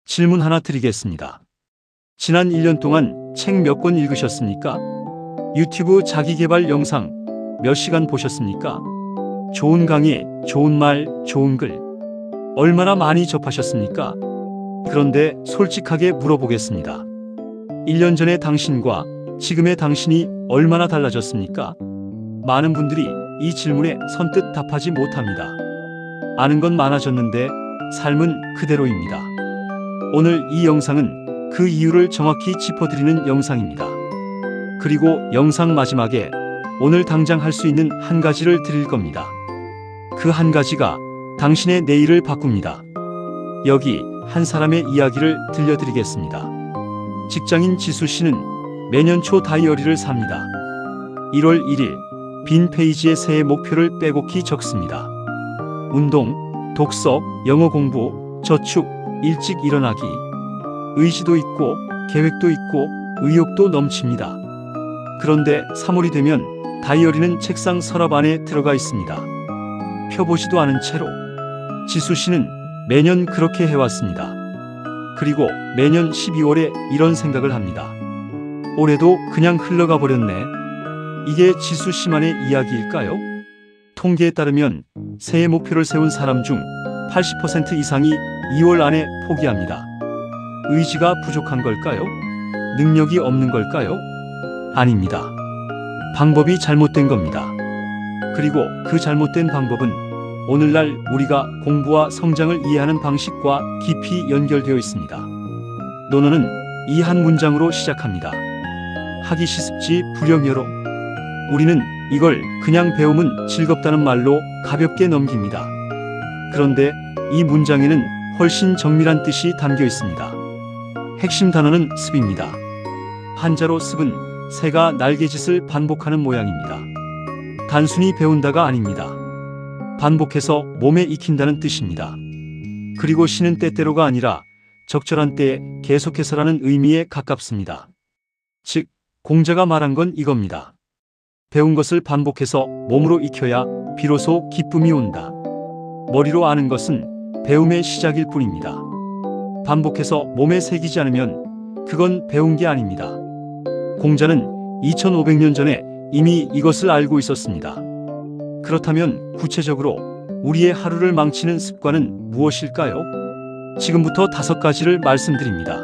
질문 하나 드리겠습니다. 지난 1년 동안 책 몇 권 읽으셨습니까? 유튜브 자기계발 영상 몇 시간 보셨습니까? 좋은 강의, 좋은 말, 좋은 글 얼마나 많이 접하셨습니까? 그런데 솔직하게 물어보겠습니다. 1년 전의 당신과 지금의 당신이 얼마나 달라졌습니까? 많은 분들이 이 질문에 선뜻 답하지 못합니다. 아는 건 많아졌는데 삶은 그대로입니다. 오늘 이 영상은 그 이유를 정확히 짚어드리는 영상입니다. 그리고 영상 마지막에 오늘 당장 할 수 있는 한 가지를 드릴 겁니다. 그 한 가지가 당신의 내일을 바꿉니다. 여기 한 사람의 이야기를 들려드리겠습니다. 직장인 지수 씨는 매년 초 다이어리를 삽니다. 1월 1일 빈 페이지에 새해 목표를 빼곡히 적습니다. 운동, 독서, 영어 공부, 저축, 일찍 일어나기. 의지도 있고 계획도 있고 의욕도 넘칩니다. 그런데 3월이 되면 다이어리는 책상 서랍 안에 들어가 있습니다. 펴보지도 않은 채로. 지수 씨는 매년 그렇게 해왔습니다. 그리고 매년 12월에 이런 생각을 합니다. 올해도 그냥 흘러가 버렸네. 이게 지수 씨만의 이야기일까요? 통계에 따르면 새해 목표를 세운 사람 중 80% 이상이 2월 안에 포기합니다. 의지가 부족한 걸까요? 능력이 없는 걸까요? 아닙니다. 방법이 잘못된 겁니다. 그리고 그 잘못된 방법은 오늘날 우리가 공부와 성장을 이해하는 방식과 깊이 연결되어 있습니다. 논어는 이 한 문장으로 시작합니다. 하기 시습지 불여묘로. 우리는 이걸 그냥 배움은 즐겁다는 말로 가볍게 넘깁니다. 그런데 이 문장에는 훨씬 정밀한 뜻이 담겨 있습니다. 핵심 단어는 습입니다. 한자로 습은 새가 날개짓을 반복하는 모양입니다. 단순히 배운다가 아닙니다. 반복해서 몸에 익힌다는 뜻입니다. 그리고 쉬는 때때로가 아니라 적절한 때에 계속해서라는 의미에 가깝습니다. 즉, 공자가 말한 건 이겁니다. 배운 것을 반복해서 몸으로 익혀야 비로소 기쁨이 온다. 머리로 아는 것은 배움의 시작일 뿐입니다. 반복해서 몸에 새기지 않으면 그건 배운 게 아닙니다. 공자는 2500년 전에 이미 이것을 알고 있었습니다. 그렇다면 구체적으로 우리의 하루를 망치는 습관은 무엇일까요? 지금부터 5가지를 말씀드립니다.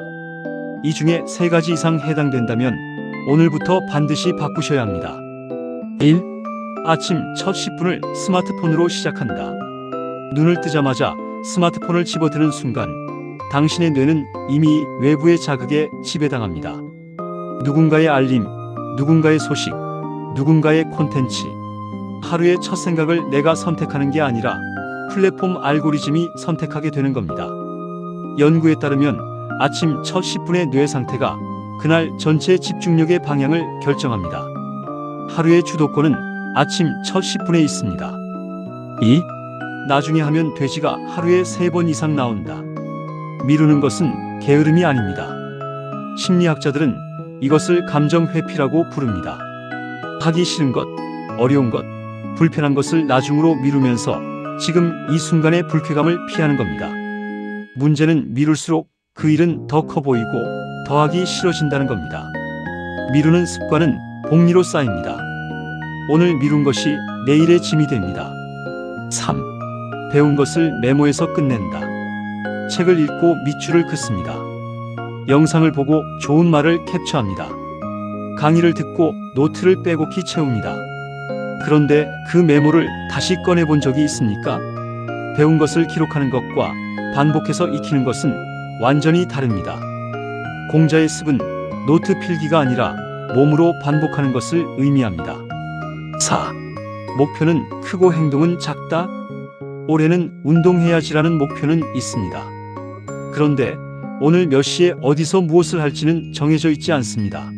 이 중에 3가지 이상 해당된다면 오늘부터 반드시 바꾸셔야 합니다. 1. 아침 첫 10분을 스마트폰으로 시작한다. 눈을 뜨자마자 스마트폰을 집어드는 순간 당신의 뇌는 이미 외부의 자극에 지배당합니다. 누군가의 알림, 누군가의 소식, 누군가의 콘텐츠. 하루의 첫 생각을 내가 선택하는 게 아니라 플랫폼 알고리즘이 선택하게 되는 겁니다. 연구에 따르면 아침 첫 10분의 뇌 상태가 그날 전체 집중력의 방향을 결정합니다. 하루의 주도권은 아침 첫 10분에 있습니다. 2. 나중에 하면 돼지가 하루에 3번 이상 나온다. 미루는 것은 게으름이 아닙니다. 심리학자들은 이것을 감정 회피라고 부릅니다. 하기 싫은 것, 어려운 것, 불편한 것을 나중으로 미루면서 지금 이 순간의 불쾌감을 피하는 겁니다. 문제는 미룰수록 그 일은 더 커 보이고 더 하기 싫어진다는 겁니다. 미루는 습관은 복리로 쌓입니다. 오늘 미룬 것이 내일의 짐이 됩니다. 3. 배운 것을 메모해서 끝낸다. 책을 읽고 밑줄을 긋습니다. 영상을 보고 좋은 말을 캡처합니다. 강의를 듣고 노트를 빼곡히 채웁니다. 그런데 그 메모를 다시 꺼내본 적이 있습니까? 배운 것을 기록하는 것과 반복해서 익히는 것은 완전히 다릅니다. 공자의 습은 노트 필기가 아니라 몸으로 반복하는 것을 의미합니다. 4. 목표는 크고 행동은 작다. 올해는 운동해야지라는 목표는 있습니다. 그런데 오늘 몇 시에 어디서 무엇을 할지는 정해져 있지 않습니다.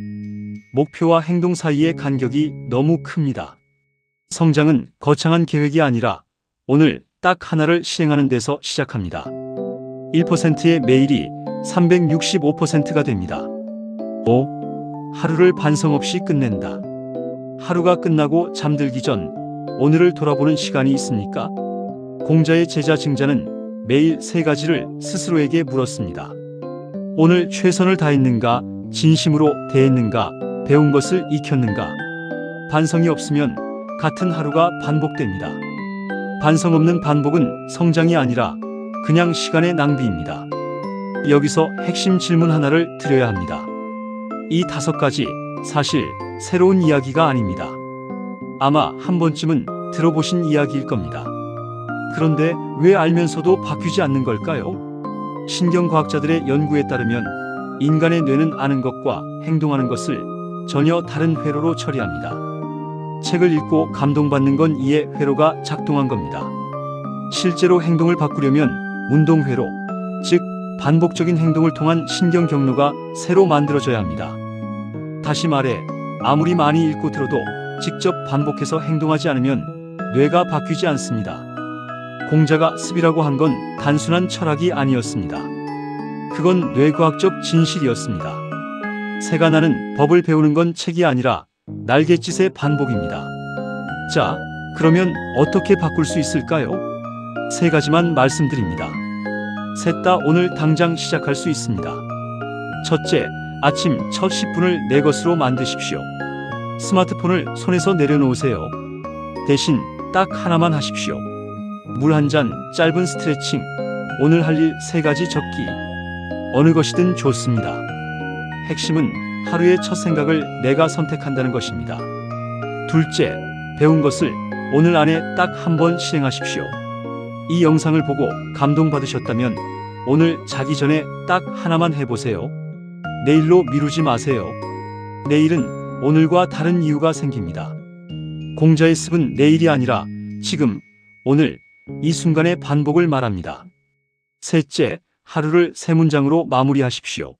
목표와 행동 사이의 간격이 너무 큽니다. 성장은 거창한 계획이 아니라 오늘 딱 하나를 실행하는 데서 시작합니다. 1%의 매일이 365%가 됩니다. 5. 하루를 반성 없이 끝낸다. 하루가 끝나고 잠들기 전 오늘을 돌아보는 시간이 있습니까? 공자의 제자 증자는 매일 3가지를 스스로에게 물었습니다. 오늘 최선을 다했는가, 진심으로 대했는가, 배운 것을 익혔는가. 반성이 없으면 같은 하루가 반복됩니다. 반성 없는 반복은 성장이 아니라 그냥 시간의 낭비입니다. 여기서 핵심 질문 하나를 드려야 합니다. 이 5가지 사실 새로운 이야기가 아닙니다. 아마 한 번쯤은 들어보신 이야기일 겁니다. 그런데 왜 알면서도 바뀌지 않는 걸까요? 신경과학자들의 연구에 따르면 인간의 뇌는 아는 것과 행동하는 것을 전혀 다른 회로로 처리합니다. 책을 읽고 감동받는 건 이의 회로가 작동한 겁니다. 실제로 행동을 바꾸려면 운동회로, 즉 반복적인 행동을 통한 신경 경로가 새로 만들어져야 합니다. 다시 말해, 아무리 많이 읽고 들어도 직접 반복해서 행동하지 않으면 뇌가 바뀌지 않습니다. 공자가 습이라고 한 건 단순한 철학이 아니었습니다. 그건 뇌과학적 진실이었습니다. 새가 나는 법을 배우는 건 책이 아니라 날갯짓의 반복입니다. 자, 그러면 어떻게 바꿀 수 있을까요? 3가지만 말씀드립니다. 셋 다 오늘 당장 시작할 수 있습니다. 첫째, 아침 첫 10분을 내 것으로 만드십시오. 스마트폰을 손에서 내려놓으세요. 대신 딱 하나만 하십시오. 물 한 잔, 짧은 스트레칭, 오늘 할 일 3가지 적기. 어느 것이든 좋습니다. 핵심은 하루의 첫 생각을 내가 선택한다는 것입니다. 둘째, 배운 것을 오늘 안에 딱 한 번 실행하십시오. 이 영상을 보고 감동받으셨다면 오늘 자기 전에 딱 하나만 해보세요. 내일로 미루지 마세요. 내일은 오늘과 다른 이유가 생깁니다. 공자의 습은 내일이 아니라 지금, 오늘, 이 순간의 반복을 말합니다. 셋째, 하루를 3문장으로 마무리하십시오.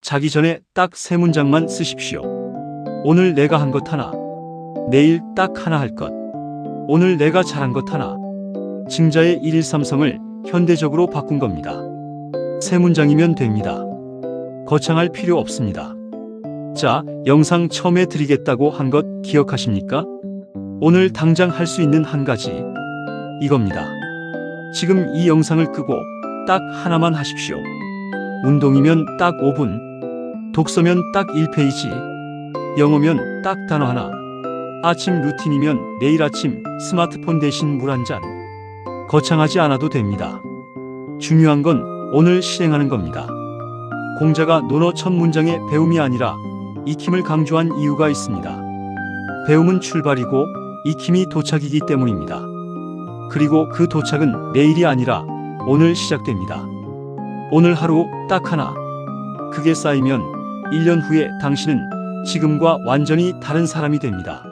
자기 전에 딱 3문장만 쓰십시오. 오늘 내가 한 것 하나, 내일 딱 하나 할 것, 오늘 내가 잘한 것 하나. 증자의 113성을 현대적으로 바꾼 겁니다. 3문장이면 됩니다. 거창할 필요 없습니다. 자, 영상 처음에 드리겠다고 한 것 기억하십니까? 오늘 당장 할 수 있는 한 가지, 이겁니다. 지금 이 영상을 끄고 딱 하나만 하십시오. 운동이면 딱 5분, 독서면 딱 1페이지, 영어면 딱 단어 하나, 아침 루틴이면 내일 아침 스마트폰 대신 물 한 잔. 거창하지 않아도 됩니다. 중요한 건 오늘 실행하는 겁니다. 공자가 논어 첫 문장의 배움이 아니라 익힘을 강조한 이유가 있습니다. 배움은 출발이고 익힘이 도착이기 때문입니다. 그리고 그 도착은 내일이 아니라 오늘 시작됩니다. 오늘 하루 딱 하나. 그게 쌓이면 1년 후에 당신은 지금과 완전히 다른 사람이 됩니다.